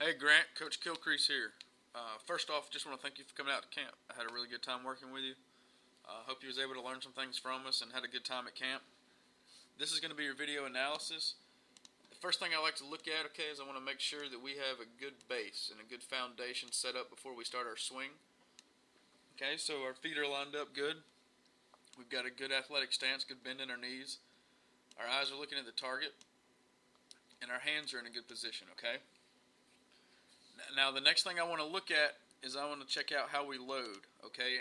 Hey Grant, Coach Kilcrease here. First off, just want to thank you for coming out to camp. I had a really good time working with you. Hope you was able to learn some things from us and had a good time at camp. This is going to be your video analysis. The first thing I like to look at, is I want to make sure that we have a good base and a good foundation set up before we start our swing. Okay, so our feet are lined up good. We've got a good athletic stance, good bend in our knees. Our eyes are looking at the target, and our hands are in a good position, okay? Now, the next thing I want to look at is I want to check out how we load, okay?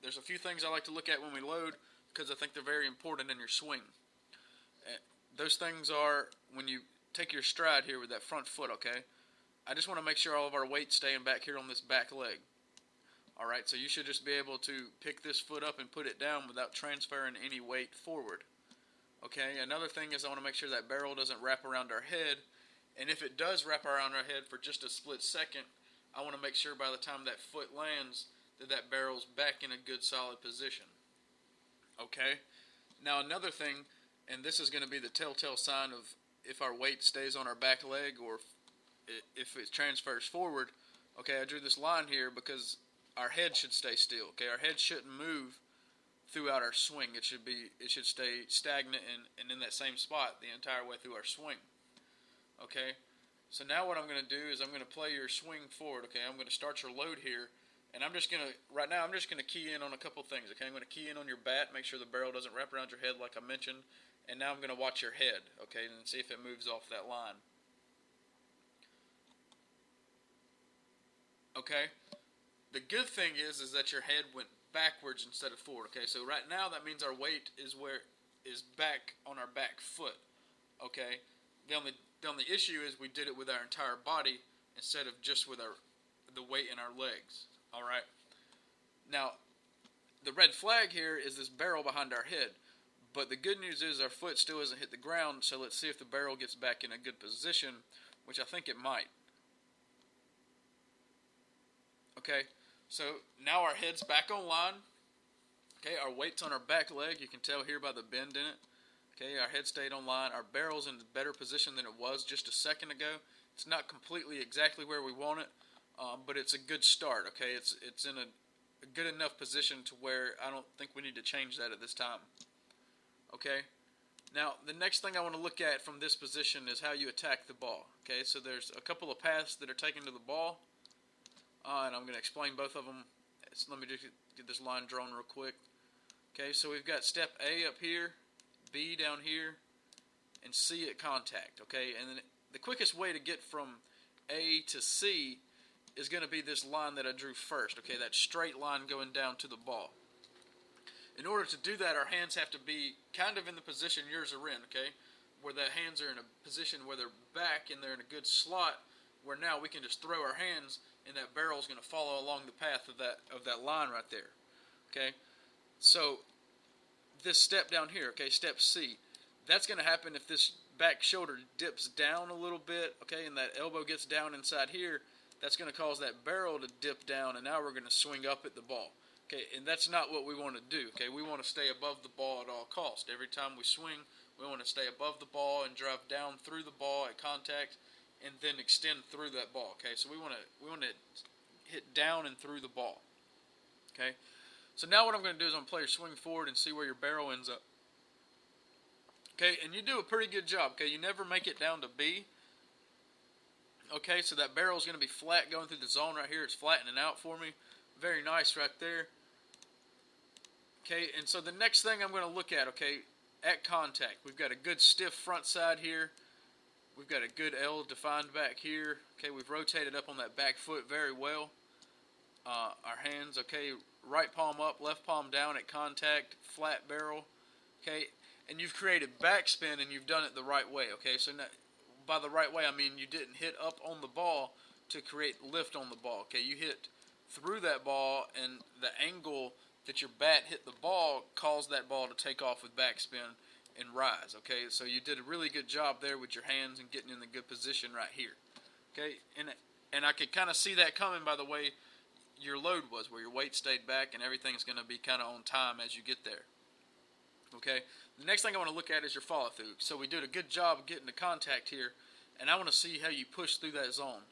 There's a few things I like to look at when we load because I think they're very important in your swing. Those things are when you take your stride here with that front foot, okay? I just want to make sure all of our weight's staying back here on this back leg. All right, so you should just be able to pick this foot up and put it down without transferring any weight forward. Okay, another thing is I want to make sure that barrel doesn't wrap around our head. And if it does wrap around our head for just a split second, I want to make sure by the time that foot lands that barrel's back in a good solid position. Okay? Now another thing, and this is going to be the telltale sign of if our weight stays on our back leg or if it transfers forward. Okay, I drew this line here because our head should stay still. Okay, our head shouldn't move throughout our swing. It should stay stagnant and in that same spot the entire way through our swing. Okay, so now what I'm going to do is I'm going to play your swing forward. Okay, I'm going to start your load here, and I'm just going to key in on a couple things. Okay, I'm going to key in on your bat, make sure the barrel doesn't wrap around your head like I mentioned, and now I'm going to watch your head. Okay, and see if it moves off that line. Okay, the good thing is that your head went backwards instead of forward. Okay, so right now that means our weight is back on our back foot. Okay, the only issue is we did it with our entire body instead of just with the weight in our legs. All right. Now, the red flag here is this barrel behind our head, but the good news is our foot still hasn't hit the ground. So let's see if the barrel gets back in a good position, which I think it might. Okay. So now our head's back on line. Okay, our weight's on our back leg. You can tell here by the bend in it. Okay, our head stayed on line. Our barrel's in a better position than it was just a second ago. It's not completely exactly where we want it, but it's a good start. Okay, it's in a good enough position to where I don't think we need to change that at this time. Okay, now the next thing I want to look at from this position is how you attack the ball. Okay, so there's a couple of paths that are taken to the ball, and I'm going to explain both of them. So let me just get this line drawn real quick. Okay, so we've got step A up here, B down here, and C at contact, okay? And then the quickest way to get from A to C is going to be this line that I drew first, okay? That straight line going down to the ball. In order to do that, our hands have to be kind of in the position yours are in, okay? Where the hands are in a position where they're back and they're in a good slot, where now we can just throw our hands and that barrel is going to follow along the path of that line right there, okay? So this step down here, okay, step C, that's going to happen if this back shoulder dips down a little bit, okay, and that elbow gets down inside here. That's going to cause that barrel to dip down, and now we're going to swing up at the ball, okay, and that's not what we want to do, okay. We want to stay above the ball at all costs. Every time we swing, we want to stay above the ball and drive down through the ball at contact and then extend through that ball, okay. So we want to hit down and through the ball, okay. So now what I'm going to do is I'm going to play your swing forward and see where your barrel ends up. Okay, and you do a pretty good job. Okay, you never make it down to B. Okay, so that barrel is going to be flat going through the zone right here. It's flattening out for me. Very nice right there. Okay, and so the next thing I'm going to look at, okay, at contact. We've got a good stiff front side here. We've got a good L defined back here. Okay, we've rotated up on that back foot very well. Our hands, okay, right palm up, left palm down at contact, flat barrel, okay, and you've created backspin and you've done it the right way, okay, so now, by the right way, I mean you didn't hit up on the ball to create lift on the ball, okay, you hit through that ball and the angle that your bat hit the ball caused that ball to take off with backspin and rise, okay, so you did a really good job there with your hands and getting in the good position right here, okay, and I could kind of see that coming by the way your load was, where your weight stayed back and everything's going to be kind of on time as you get there. Okay, the next thing I want to look at is your follow through. So we did a good job of getting to contact here, and I want to see how you push through that zone.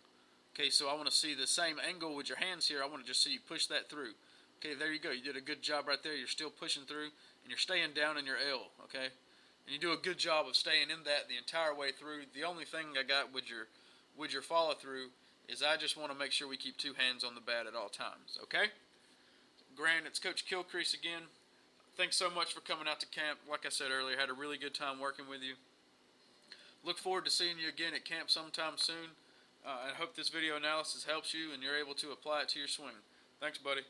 Okay, so I want to see the same angle with your hands here. I want to just see you push that through. Okay, there you go. You did a good job right there. You're still pushing through, and you're staying down in your L, okay? And you do a good job of staying in that the entire way through. The only thing I got with your follow-through is I just want to make sure we keep two hands on the bat at all times, okay? Grant, it's Coach Kilcrease again. Thanks so much for coming out to camp. Like I said earlier, had a really good time working with you. Look forward to seeing you again at camp sometime soon. I hope this video analysis helps you and you're able to apply it to your swing. Thanks, buddy.